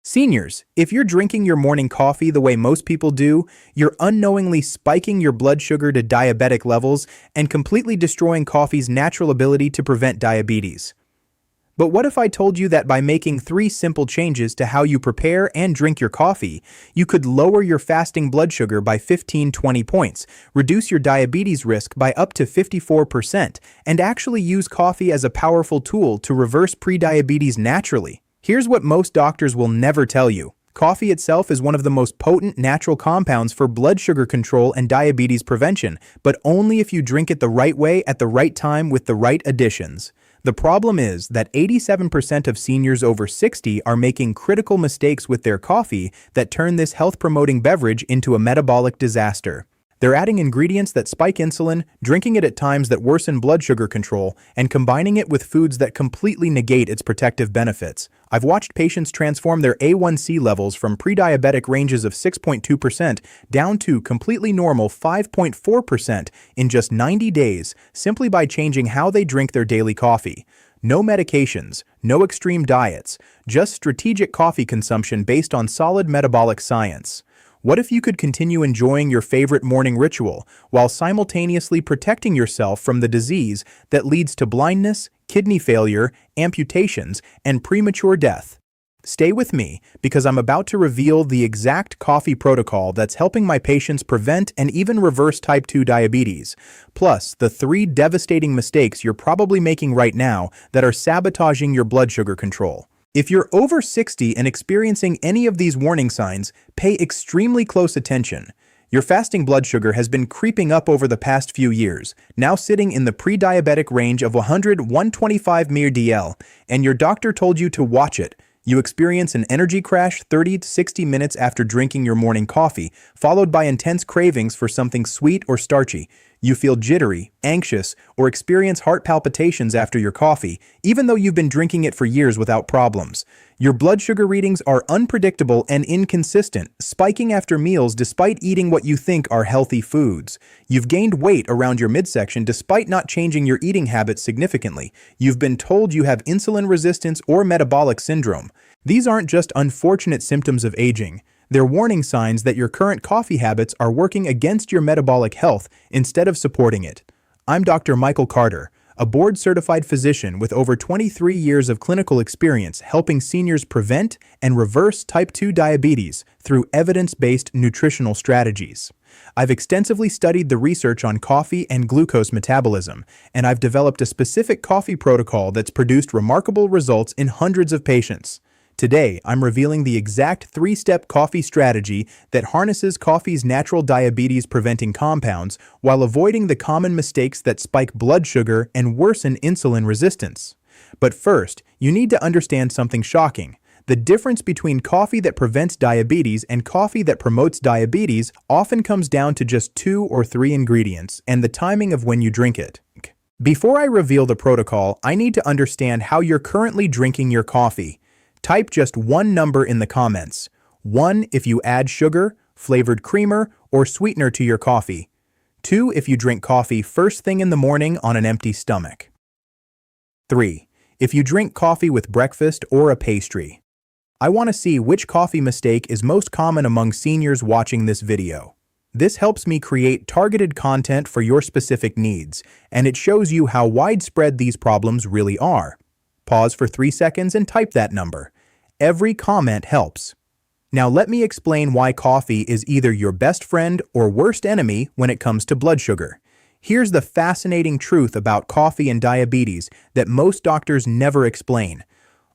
Seniors, if you're drinking your morning coffee the way most people do, you're unknowingly spiking your blood sugar to diabetic levels and completely destroying coffee's natural ability to prevent diabetes. But what if I told you that by making 3 simple changes to how you prepare and drink your coffee, you could lower your fasting blood sugar by 15-20 points, reduce your diabetes risk by up to 54%, and actually use coffee as a powerful tool to reverse prediabetes naturally? Here's what most doctors will never tell you. Coffee itself is one of the most potent natural compounds for blood sugar control and diabetes prevention, but only if you drink it the right way at the right time with the right additions. The problem is that 87% of seniors over 60 are making critical mistakes with their coffee that turn this health-promoting beverage into a metabolic disaster. They're adding ingredients that spike insulin, drinking it at times that worsen blood sugar control, and combining it with foods that completely negate its protective benefits. I've watched patients transform their A1C levels from pre-diabetic ranges of 6.2% down to completely normal 5.4% in just 90 days simply by changing how they drink their daily coffee. No medications, no extreme diets, just strategic coffee consumption based on solid metabolic science. What if you could continue enjoying your favorite morning ritual while simultaneously protecting yourself from the disease that leads to blindness, kidney failure, amputations, and premature death? Stay with me because I'm about to reveal the exact coffee protocol that's helping my patients prevent and even reverse type 2 diabetes, plus the 3 devastating mistakes you're probably making right now that are sabotaging your blood sugar control. If you're over 60 and experiencing any of these warning signs, pay extremely close attention. Your fasting blood sugar has been creeping up over the past few years, now sitting in the pre-diabetic range of 100-125 mdl, and your doctor told you to watch it. You experience an energy crash 30 to 60 minutes after drinking your morning coffee, followed by intense cravings for something sweet or starchy. You feel jittery, anxious, or experience heart palpitations after your coffee, even though you've been drinking it for years without problems. Your blood sugar readings are unpredictable and inconsistent, spiking after meals despite eating what you think are healthy foods. You've gained weight around your midsection despite not changing your eating habits significantly. You've been told you have insulin resistance or metabolic syndrome. These aren't just unfortunate symptoms of aging. They're warning signs that your current coffee habits are working against your metabolic health instead of supporting it. I'm Dr. Michael Carter, a board-certified physician with over 23 years of clinical experience helping seniors prevent and reverse type 2 diabetes through evidence-based nutritional strategies. I've extensively studied the research on coffee and glucose metabolism, and I've developed a specific coffee protocol that's produced remarkable results in hundreds of patients. Today, I'm revealing the exact 3-step coffee strategy that harnesses coffee's natural diabetes-preventing compounds while avoiding the common mistakes that spike blood sugar and worsen insulin resistance. But first, you need to understand something shocking. The difference between coffee that prevents diabetes and coffee that promotes diabetes often comes down to just 2 or 3 ingredients and the timing of when you drink it. Before I reveal the protocol, I need to understand how you're currently drinking your coffee. Type just one number in the comments. 1 if you add sugar, flavored creamer, or sweetener to your coffee. 2 if you drink coffee first thing in the morning on an empty stomach. 3 if you drink coffee with breakfast or a pastry. I want to see which coffee mistake is most common among seniors watching this video. This helps me create targeted content for your specific needs, and it shows you how widespread these problems really are. Pause for 3 seconds and type that number. Every comment helps. Now let me explain why coffee is either your best friend or worst enemy when it comes to blood sugar. Here's the fascinating truth about coffee and diabetes that most doctors never explain.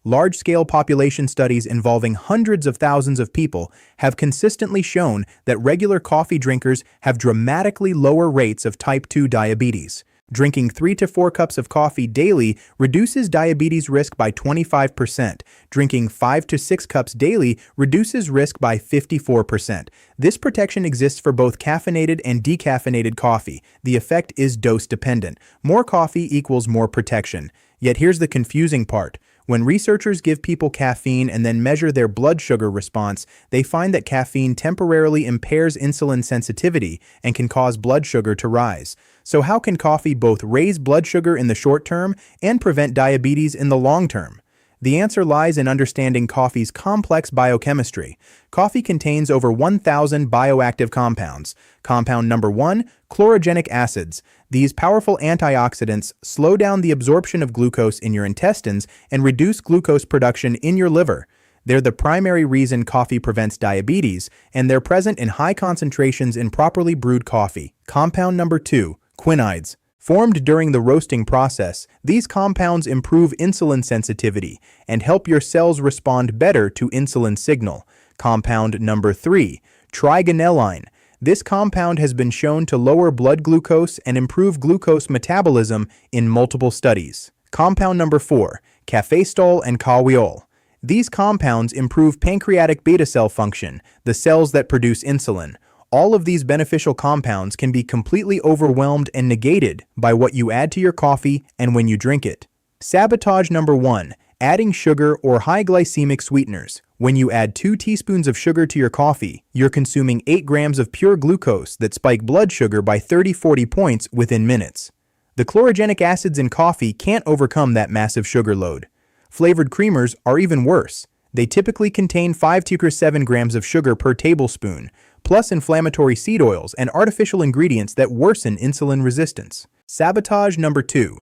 Large-scale population studies involving hundreds of thousands of people have consistently shown that regular coffee drinkers have dramatically lower rates of type 2 diabetes. Drinking 3 to 4 cups of coffee daily reduces diabetes risk by 25%. Drinking 5 to 6 cups daily reduces risk by 54%. This protection exists for both caffeinated and decaffeinated coffee. The effect is dose-dependent. More coffee equals more protection. Yet here's the confusing part. When researchers give people caffeine and then measure their blood sugar response, they find that caffeine temporarily impairs insulin sensitivity and can cause blood sugar to rise. So how can coffee both raise blood sugar in the short term and prevent diabetes in the long term? The answer lies in understanding coffee's complex biochemistry. Coffee contains over 1,000 bioactive compounds. Compound number 1, chlorogenic acids. These powerful antioxidants slow down the absorption of glucose in your intestines and reduce glucose production in your liver. They're the primary reason coffee prevents diabetes, and they're present in high concentrations in properly brewed coffee. Compound number 2, quinoids. Formed during the roasting process, these compounds improve insulin sensitivity and help your cells respond better to insulin signal. Compound number 3, trigonelline. This compound has been shown to lower blood glucose and improve glucose metabolism in multiple studies. Compound number 4, cafestol and caweol. These compounds improve pancreatic beta cell function, the cells that produce insulin. All of these beneficial compounds can be completely overwhelmed and negated by what you add to your coffee and when you drink it. Sabotage number 1, adding sugar or high glycemic sweeteners. When you add 2 teaspoons of sugar to your coffee, you're consuming 8 grams of pure glucose that spike blood sugar by 30-40 points within minutes. The chlorogenic acids in coffee can't overcome that massive sugar load. Flavored creamers are even worse. They typically contain 5 to 7 grams of sugar per tablespoon, plus inflammatory seed oils and artificial ingredients that worsen insulin resistance. Sabotage number 2,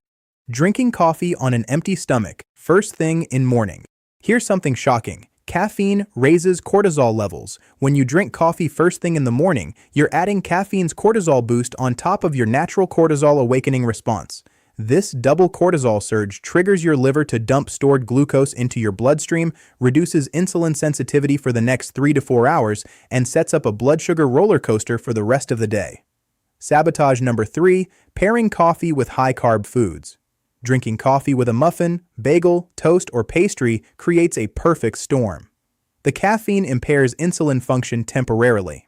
drinking coffee on an empty stomach, first thing in morning. Here's something shocking. Caffeine raises cortisol levels. When you drink coffee first thing in the morning, you're adding caffeine's cortisol boost on top of your natural cortisol awakening response. This double cortisol surge triggers your liver to dump stored glucose into your bloodstream, reduces insulin sensitivity for the next 3 to 4 hours, and sets up a blood sugar roller coaster for the rest of the day. Sabotage number 3, pairing coffee with high-carb foods. Drinking coffee with a muffin, bagel, toast, or pastry creates a perfect storm. The caffeine impairs insulin function temporarily.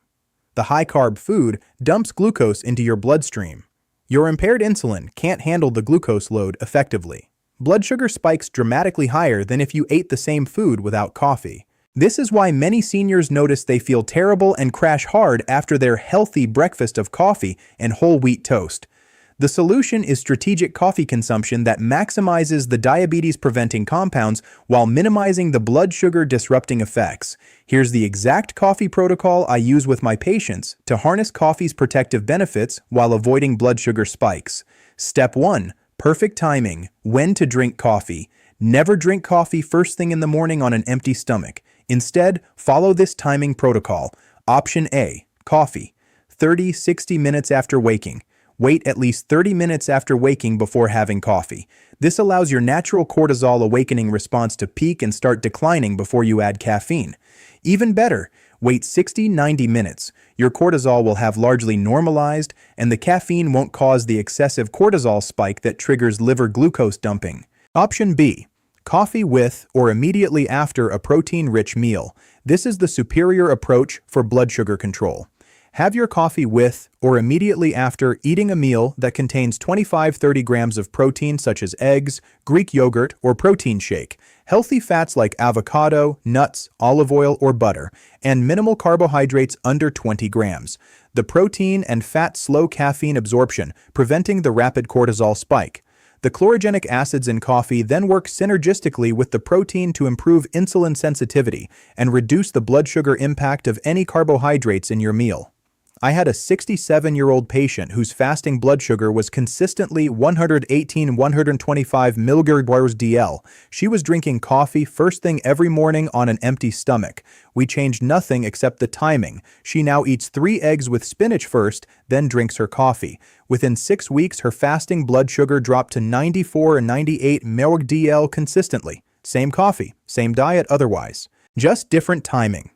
The high-carb food dumps glucose into your bloodstream. Your impaired insulin can't handle the glucose load effectively. Blood sugar spikes dramatically higher than if you ate the same food without coffee. This is why many seniors notice they feel terrible and crash hard after their healthy breakfast of coffee and whole wheat toast. The solution is strategic coffee consumption that maximizes the diabetes-preventing compounds while minimizing the blood sugar-disrupting effects. Here's the exact coffee protocol I use with my patients to harness coffee's protective benefits while avoiding blood sugar spikes. Step 1. Perfect timing. When to drink coffee. Never drink coffee first thing in the morning on an empty stomach. Instead, follow this timing protocol. Option A. Coffee. 30-60 minutes after waking. Wait at least 30 minutes after waking before having coffee. This allows your natural cortisol awakening response to peak and start declining before you add caffeine. Even better, wait 60-90 minutes. Your cortisol will have largely normalized, and the caffeine won't cause the excessive cortisol spike that triggers liver glucose dumping. Option B. Coffee with or immediately after a protein-rich meal. This is the superior approach for blood sugar control. Have your coffee with or immediately after eating a meal that contains 25-30 grams of protein such as eggs, Greek yogurt, or protein shake, healthy fats like avocado, nuts, olive oil, or butter, and minimal carbohydrates under 20 grams. The protein and fat slow caffeine absorption, preventing the rapid cortisol spike. The chlorogenic acids in coffee then work synergistically with the protein to improve insulin sensitivity and reduce the blood sugar impact of any carbohydrates in your meal. I had a 67-year-old patient whose fasting blood sugar was consistently 118-125 mg/dl. She was drinking coffee first thing every morning on an empty stomach. We changed nothing except the timing. She now eats 3 eggs with spinach first, then drinks her coffee. Within 6 weeks, her fasting blood sugar dropped to 94 and 98 mg/dl consistently. Same coffee, same diet otherwise. Just different timing.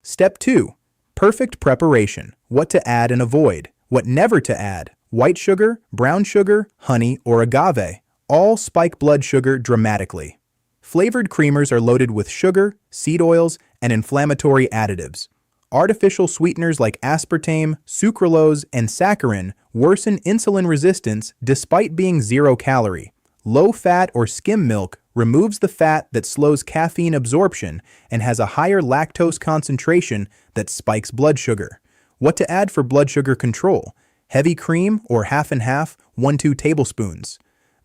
Step 2. Perfect preparation. What to add and avoid. What never to add. White sugar, brown sugar, honey, or agave. All spike blood sugar dramatically. Flavored creamers are loaded with sugar, seed oils, and inflammatory additives. Artificial sweeteners like aspartame, sucralose, and saccharin worsen insulin resistance despite being 0 calorie. Low-fat or skim milk removes the fat that slows caffeine absorption and has a higher lactose concentration that spikes blood sugar. What to add for blood sugar control? Heavy cream or half and half, 1-2 tablespoons.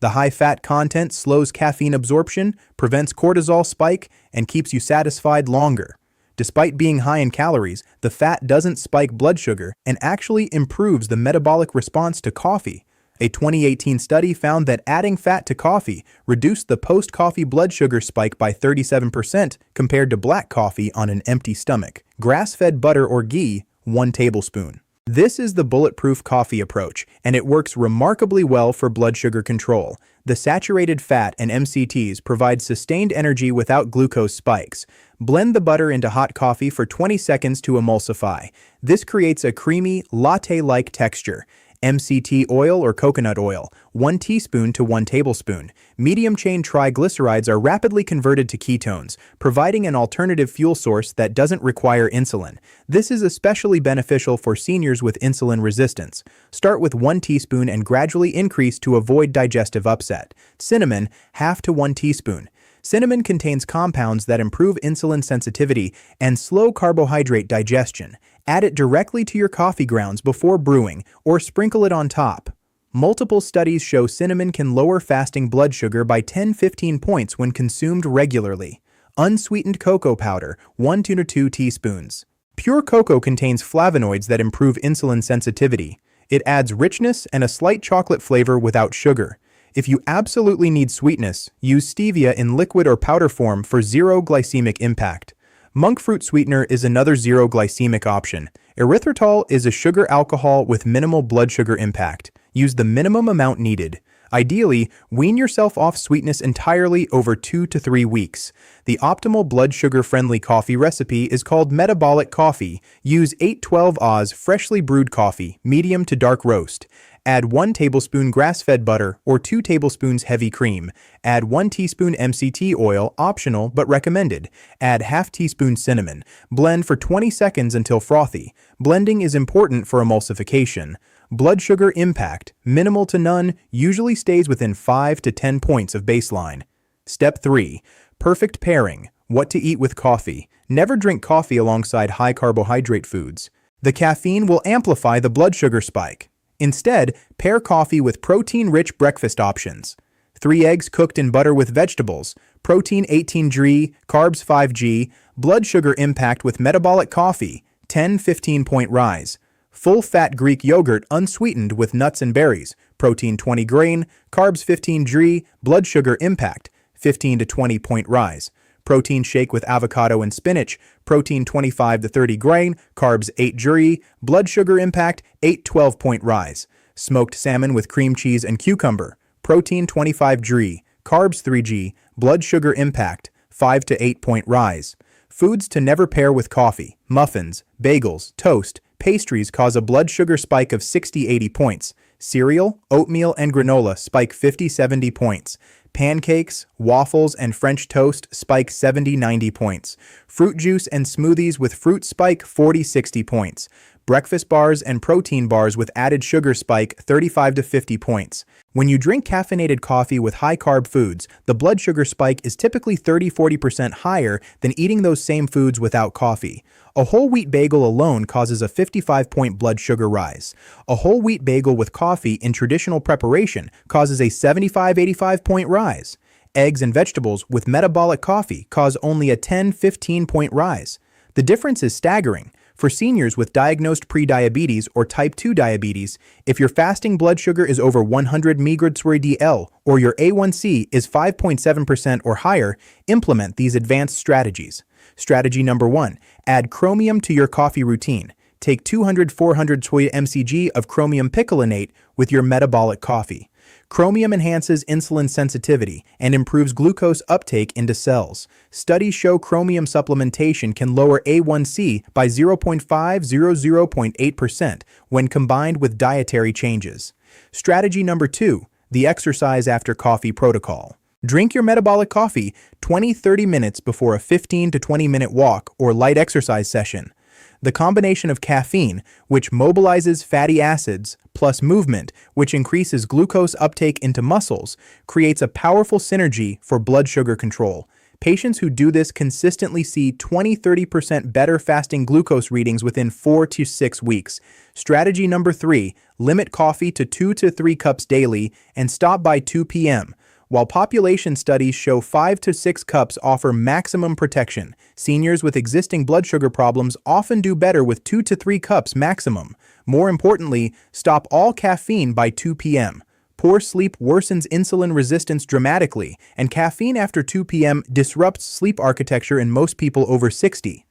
The high fat content slows caffeine absorption, prevents cortisol spike, and keeps you satisfied longer. Despite being high in calories, the fat doesn't spike blood sugar and actually improves the metabolic response to coffee. A 2018 study found that adding fat to coffee reduced the post-coffee blood sugar spike by 37% compared to black coffee on an empty stomach. Grass-fed butter or ghee, 1 tablespoon. This is the bulletproof coffee approach, and it works remarkably well for blood sugar control. The saturated fat and MCTs provide sustained energy without glucose spikes. Blend the butter into hot coffee for 20 seconds to emulsify. This creates a creamy, latte-like texture. MCT oil or coconut oil, 1 teaspoon to 1 tablespoon. Medium-chain triglycerides are rapidly converted to ketones, providing an alternative fuel source that doesn't require insulin. This is especially beneficial for seniors with insulin resistance. Start with 1 teaspoon and gradually increase to avoid digestive upset. Cinnamon, half to 1 teaspoon. Cinnamon contains compounds that improve insulin sensitivity and slow carbohydrate digestion. Add it directly to your coffee grounds before brewing or sprinkle it on top. Multiple studies show cinnamon can lower fasting blood sugar by 10-15 points when consumed regularly. Unsweetened cocoa powder, 1 to 2 teaspoons. Pure cocoa contains flavonoids that improve insulin sensitivity. It adds richness and a slight chocolate flavor without sugar. If you absolutely need sweetness, use stevia in liquid or powder form for zero glycemic impact. Monk fruit sweetener is another zero glycemic option. Erythritol is a sugar alcohol with minimal blood sugar impact. Use the minimum amount needed. Ideally, wean yourself off sweetness entirely over 2 to 3 weeks. The optimal blood sugar-friendly coffee recipe is called metabolic coffee. Use 812 Oz freshly brewed coffee, medium to dark roast. Add 1 tablespoon grass-fed butter or 2 tablespoons heavy cream. Add 1 teaspoon MCT oil, optional but recommended. Add half teaspoon cinnamon. Blend for 20 seconds until frothy. Blending is important for emulsification. Blood sugar impact, minimal to none, usually stays within 5 to 10 points of baseline. Step 3. Perfect pairing. What to eat with coffee. Never drink coffee alongside high carbohydrate foods. The caffeine will amplify the blood sugar spike. Instead, pair coffee with protein-rich breakfast options. 3 eggs cooked in butter with vegetables, protein 18G, carbs 5G, blood sugar impact with metabolic coffee, 10-15 point rise. Full-fat Greek yogurt unsweetened with nuts and berries, protein 20 grain, carbs 15G, blood sugar impact, 15 to 20 point rise. Protein shake with avocado and spinach, protein 25 to 30 grain, carbs 8G, blood sugar impact, 8-12 point rise. Smoked salmon with cream cheese and cucumber, protein 25G, carbs 3G, blood sugar impact, 5 to 8 point rise. Foods to never pair with coffee, muffins, bagels, toast, pastries cause a blood sugar spike of 60-80 points. Cereal, oatmeal, and granola spike 50-70 points. Pancakes, waffles, and French toast spike 70-90 points. Fruit juice and smoothies with fruit spike 40-60 points. Breakfast bars and protein bars with added sugar spike 35 to 50 points. When you drink caffeinated coffee with high-carb foods, the blood sugar spike is typically 30-40% higher than eating those same foods without coffee. A whole wheat bagel alone causes a 55-point blood sugar rise. A whole wheat bagel with coffee in traditional preparation causes a 75-85 point rise. Eggs and vegetables with metabolic coffee cause only a 10-15 point rise. The difference is staggering. For seniors with diagnosed prediabetes or type 2 diabetes, if your fasting blood sugar is over 100 mg/dl or your A1C is 5.7% or higher, implement these advanced strategies. Strategy number 1. Add chromium to your coffee routine. Take 200-400 mcg of chromium picolinate with your metabolic coffee. Chromium enhances insulin sensitivity and improves glucose uptake into cells. Studies show chromium supplementation can lower A1C by 0.5–0.8% when combined with dietary changes. Strategy number 2. The exercise after coffee protocol. Drink your metabolic coffee 20–30 minutes before a 15 to 20 minute walk or light exercise session. The combination of caffeine, which mobilizes fatty acids, plus movement, which increases glucose uptake into muscles, creates a powerful synergy for blood sugar control. Patients who do this consistently see 20–30% better fasting glucose readings within 4 to 6 weeks. Strategy number 3, limit coffee to 2 to 3 cups daily and stop by 2 p.m. While population studies show 5 to 6 cups offer maximum protection, seniors with existing blood sugar problems often do better with 2 to 3 cups maximum. More importantly, stop all caffeine by 2 p.m. Poor sleep worsens insulin resistance dramatically, and caffeine after 2 p.m. disrupts sleep architecture in most people over 60.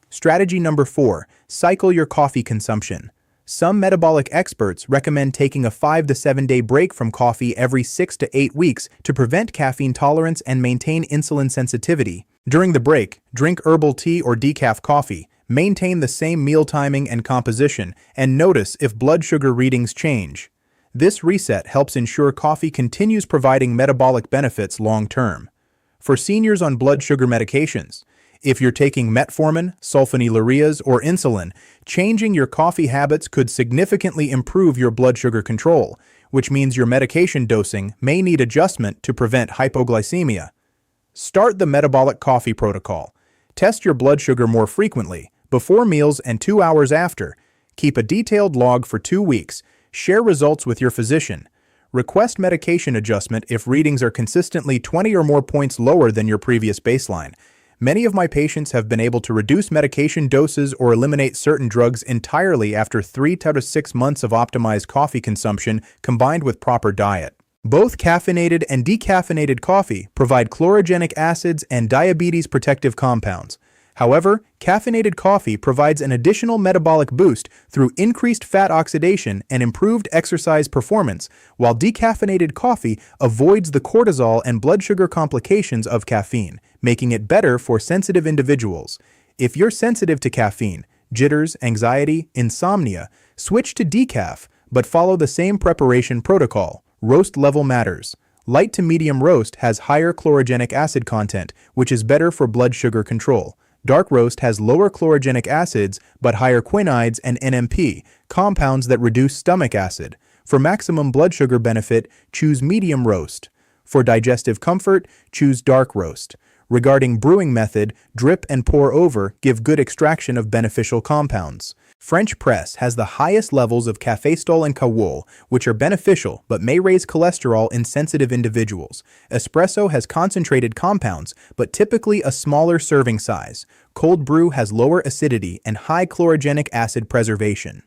Strategy number 4, cycle your coffee consumption. Some metabolic experts recommend taking a 5 to 7 day break from coffee every 6 to 8 weeks to prevent caffeine tolerance and maintain insulin sensitivity. During the break, drink herbal tea or decaf coffee, maintain the same meal timing and composition, and notice if blood sugar readings change. This reset helps ensure coffee continues providing metabolic benefits long-term. For seniors on blood sugar medications, if you're taking metformin, sulfonylureas, or insulin, changing your coffee habits could significantly improve your blood sugar control, which means your medication dosing may need adjustment to prevent hypoglycemia. Start the metabolic coffee protocol. Test your blood sugar more frequently, before meals and 2 hours after. Keep a detailed log for 2 weeks. Share results with your physician. Request medication adjustment if readings are consistently 20 or more points lower than your previous baseline. Many of my patients have been able to reduce medication doses or eliminate certain drugs entirely after 3 to 6 months of optimized coffee consumption combined with proper diet. Both caffeinated and decaffeinated coffee provide chlorogenic acids and diabetes protective compounds. However, caffeinated coffee provides an additional metabolic boost through increased fat oxidation and improved exercise performance, while decaffeinated coffee avoids the cortisol and blood sugar complications of caffeine, making it better for sensitive individuals. If you're sensitive to caffeine, jitters, anxiety, insomnia, switch to decaf, but follow the same preparation protocol. Roast level matters. Light to medium roast has higher chlorogenic acid content, which is better for blood sugar control. Dark roast has lower chlorogenic acids but higher quinides and NMP, compounds that reduce stomach acid. For maximum blood sugar benefit, choose medium roast. For digestive comfort, choose dark roast. Regarding brewing method, drip and pour over give good extraction of beneficial compounds. French press has the highest levels of cafestol and kawol, which are beneficial but may raise cholesterol in sensitive individuals. Espresso has concentrated compounds, but typically a smaller serving size. Cold brew has lower acidity and high chlorogenic acid preservation.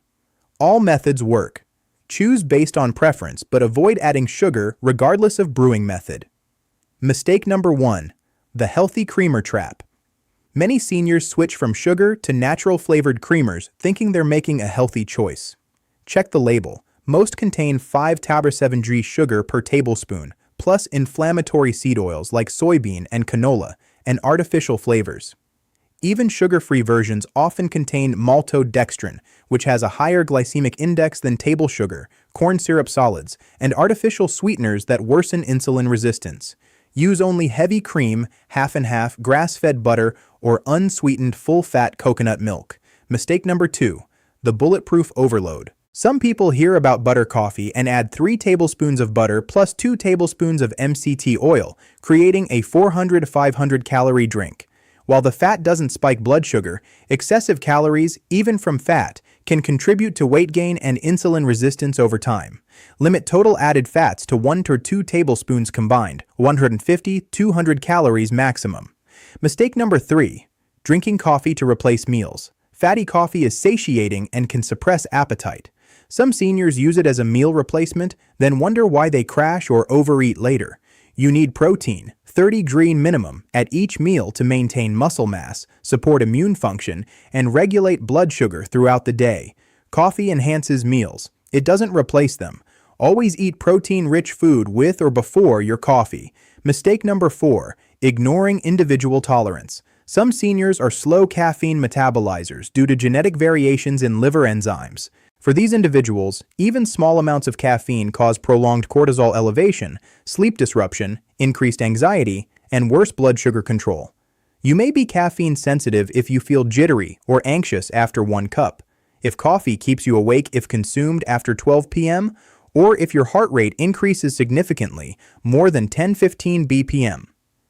All methods work. Choose based on preference, but avoid adding sugar regardless of brewing method. Mistake number 1. The healthy creamer trap. Many seniors switch from sugar to natural flavored creamers thinking they're making a healthy choice. Check the label. Most contain 5 tabar-7 sugar per tablespoon, plus inflammatory seed oils like soybean and canola, and artificial flavors. Even sugar-free versions often contain maltodextrin, which has a higher glycemic index than table sugar, corn syrup solids, and artificial sweeteners that worsen insulin resistance. Use only heavy cream, half and half, grass-fed butter, or unsweetened full-fat coconut milk. Mistake number 2. The bulletproof overload. Some people hear about butter coffee and add 3 tablespoons of butter plus 2 tablespoons of MCT oil, creating a 400 to 500 calorie drink. While the fat doesn't spike blood sugar, excessive calories, even from fat, can contribute to weight gain and insulin resistance over time. Limit total added fats to 1 to 2 tablespoons combined, 150–200 calories maximum. Mistake number 3. Drinking coffee to replace meals. Fatty coffee is satiating and can suppress appetite. Some seniors use it as a meal replacement, then wonder why they crash or overeat later. You need protein, 30 green minimum, at each meal to maintain muscle mass, support immune function, and regulate blood sugar throughout the day. Coffee enhances meals. It doesn't replace them. Always eat protein-rich food with or before your coffee. Mistake number 4. Ignoring individual tolerance. Some seniors are slow caffeine metabolizers due to genetic variations in liver enzymes. For these individuals, even small amounts of caffeine cause prolonged cortisol elevation, sleep disruption, increased anxiety, and worse blood sugar control. You may be caffeine sensitive if you feel jittery or anxious after 1 cup, if coffee keeps you awake if consumed after 12 p.m., or if your heart rate increases significantly, more than 10–15 bpm.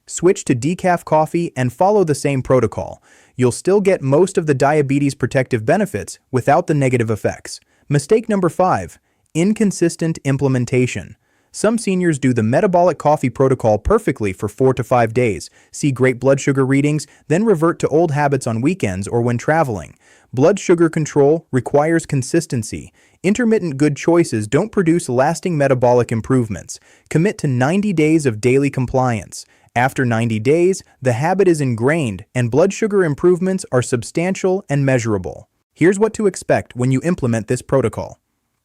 Switch to decaf coffee and follow the same protocol. You'll still get most of the diabetes protective benefits without the negative effects. Mistake number 5. Inconsistent implementation. Some seniors do the metabolic coffee protocol perfectly for 4 to 5 days, see great blood sugar readings, then revert to old habits on weekends or when traveling. Blood sugar control requires consistency. Intermittent good choices don't produce lasting metabolic improvements. Commit to 90 days of daily compliance. After 90 days, the habit is ingrained and blood sugar improvements are substantial and measurable. Here's what to expect when you implement this protocol.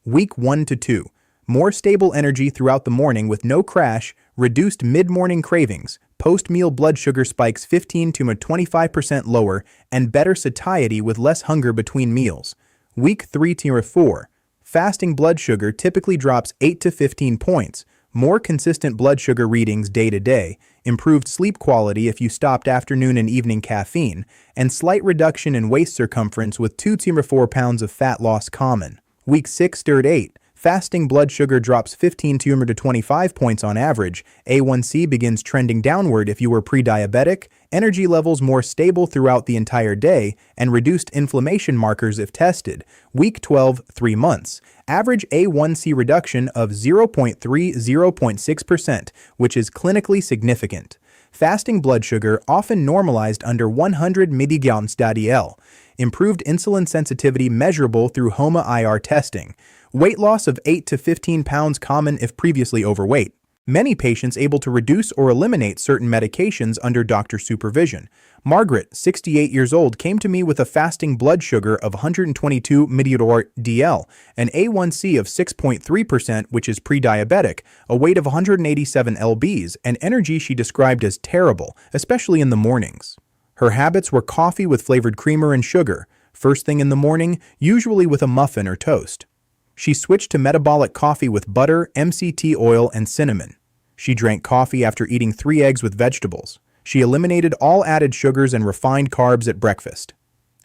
Week 1 to 2. More stable energy throughout the morning with no crash, reduced mid-morning cravings, post-meal blood sugar spikes 15 to 25% lower, and better satiety with less hunger between meals. Week 3 to 4. Fasting blood sugar typically drops 8 to 15 points, more consistent blood sugar readings day to day, improved sleep quality if you stopped afternoon and evening caffeine, and slight reduction in waist circumference with 2 to 4 pounds of fat loss common. Week 6 to 8. Fasting blood sugar drops 15 to 25 points on average, A1C begins trending downward if you were pre-diabetic, energy levels more stable throughout the entire day, and reduced inflammation markers if tested. Week 12, 3 months. Average A1C reduction of 0.6%, which is clinically significant. Fasting blood sugar often normalized under 100 mg/dL. Improved insulin sensitivity measurable through HOMA-IR testing. Weight loss of 8 to 15 pounds common if previously overweight. Many patients able to reduce or eliminate certain medications under doctor supervision. Margaret, 68 years old, came to me with a fasting blood sugar of 122 mg/dL, an A1C of 6.3%, which is pre-diabetic, a weight of 187 lbs, and energy she described as terrible, especially in the mornings. Her habits were coffee with flavored creamer and sugar, first thing in the morning, usually with a muffin or toast. She switched to metabolic coffee with butter, MCT oil, and cinnamon. She drank coffee after eating 3 eggs with vegetables. She eliminated all added sugars and refined carbs at breakfast.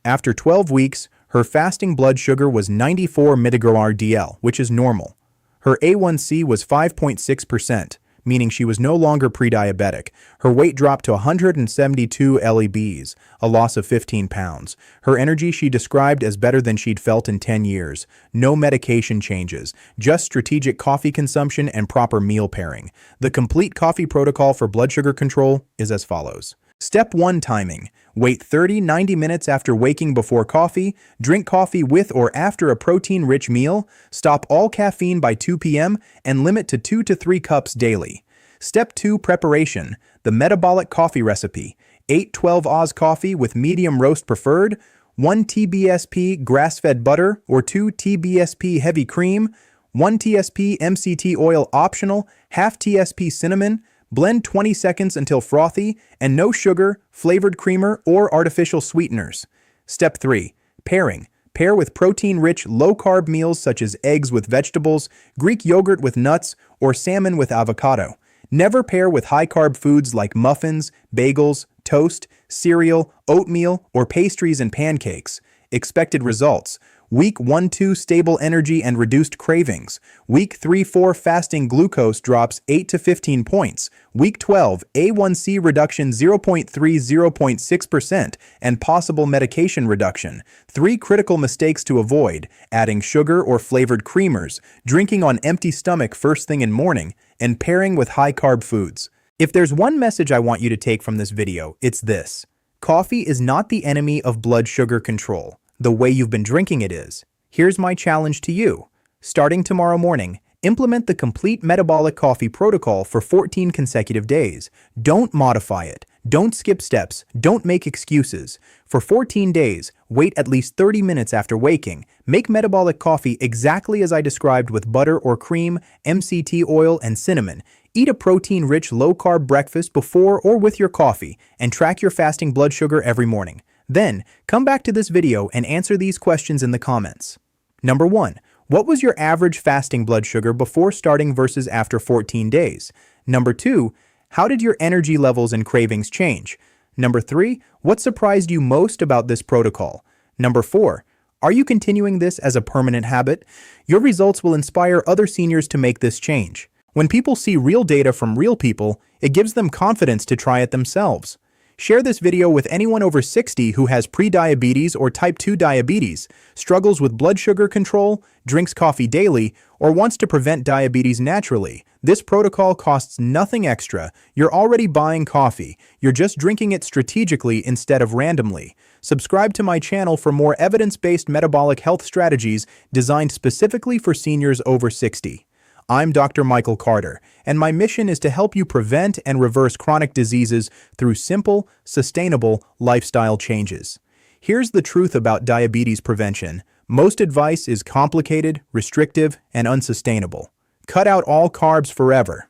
After 12 weeks, her fasting blood sugar was 94 mg/dL, which is normal. Her A1C was 5.6%, meaning she was no longer pre-diabetic. Her weight dropped to 172 lbs, a loss of 15 pounds. Her energy she described as better than she'd felt in 10 years. No medication changes, just strategic coffee consumption and proper meal pairing. The complete coffee protocol for blood sugar control is as follows. Step 1. Timing. Wait 30-90 minutes after waking before coffee. Drink coffee with or after a protein-rich meal. Stop all caffeine by 2 p.m. and limit to 2 to 3 cups daily. Step 2. Preparation. The metabolic coffee recipe. 8-12 Oz coffee with medium roast preferred. 1 TBSP grass-fed butter or 2 TBSP heavy cream. 1 TSP MCT oil optional. Half TSP cinnamon. Blend 20 seconds until frothy, and no sugar, flavored creamer, or artificial sweeteners. Step 3. Pairing. Pair with protein-rich, low-carb meals such as eggs with vegetables, Greek yogurt with nuts, or salmon with avocado. Never pair with high-carb foods like muffins, bagels, toast, cereal, oatmeal, or pastries and pancakes. Expected results. Week 1-2 stable energy and reduced cravings. Week 3-4 fasting glucose drops 8 to 15 points. Week 12 A1C reduction 0.6% and possible medication reduction. 3 critical mistakes to avoid: adding sugar or flavored creamers, drinking on empty stomach first thing in morning, and pairing with high-carb foods. If there's one message I want you to take from this video, it's this. Coffee is not the enemy of blood sugar control. The way you've been drinking it is. Here's my challenge to you. Starting tomorrow morning, implement the complete metabolic coffee protocol for 14 consecutive days. Don't modify it. Don't skip steps. Don't make excuses. For 14 days, wait at least 30 minutes after waking. Make metabolic coffee exactly as I described with butter or cream, MCT oil, and cinnamon. Eat a protein-rich, low-carb breakfast before or with your coffee, and track your fasting blood sugar every morning. Then, come back to this video and answer these questions in the comments. Number 1. What was your average fasting blood sugar before starting versus after 14 days? Number 2. How did your energy levels and cravings change? Number 3. What surprised you most about this protocol? Number 4. Are you continuing this as a permanent habit? Your results will inspire other seniors to make this change. When people see real data from real people, it gives them confidence to try it themselves. Share this video with anyone over 60 who has prediabetes or type 2 diabetes, struggles with blood sugar control, drinks coffee daily, or wants to prevent diabetes naturally. This protocol costs nothing extra. You're already buying coffee. You're just drinking it strategically instead of randomly. Subscribe to my channel for more evidence-based metabolic health strategies designed specifically for seniors over 60. I'm Dr. Michael Carter, and my mission is to help you prevent and reverse chronic diseases through simple, sustainable lifestyle changes. Here's the truth about diabetes prevention. Most advice is complicated, restrictive, and unsustainable. Cut out all carbs forever.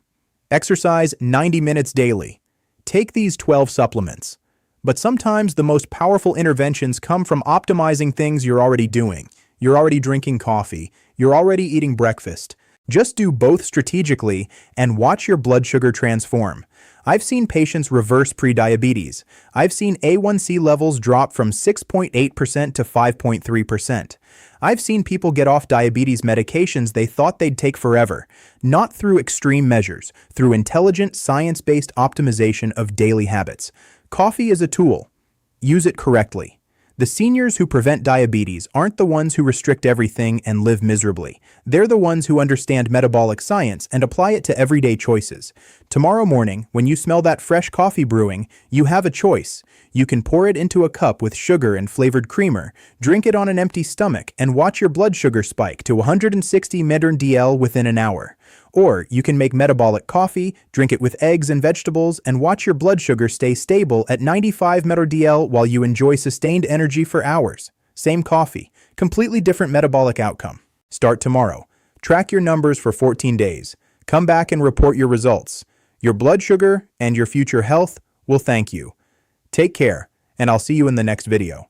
Exercise 90 minutes daily. Take these 12 supplements. But sometimes the most powerful interventions come from optimizing things you're already doing. You're already drinking coffee. You're already eating breakfast. Just do both strategically and watch your blood sugar transform. I've seen patients reverse prediabetes. I've seen A1C levels drop from 6.8% to 5.3%. I've seen people get off diabetes medications they thought they'd take forever, not through extreme measures, through intelligent, science-based optimization of daily habits. Coffee is a tool. Use it correctly. The seniors who prevent diabetes aren't the ones who restrict everything and live miserably. They're the ones who understand metabolic science and apply it to everyday choices. Tomorrow morning, when you smell that fresh coffee brewing, you have a choice. You can pour it into a cup with sugar and flavored creamer, drink it on an empty stomach, and watch your blood sugar spike to 160 mg/dL within an hour. Or you can make metabolic coffee, drink it with eggs and vegetables, and watch your blood sugar stay stable at 95 mg/dL while you enjoy sustained energy for hours. Same coffee, completely different metabolic outcome. Start tomorrow. Track your numbers for 14 days. Come back and report your results. Your blood sugar and your future health will thank you. Take care, and I'll see you in the next video.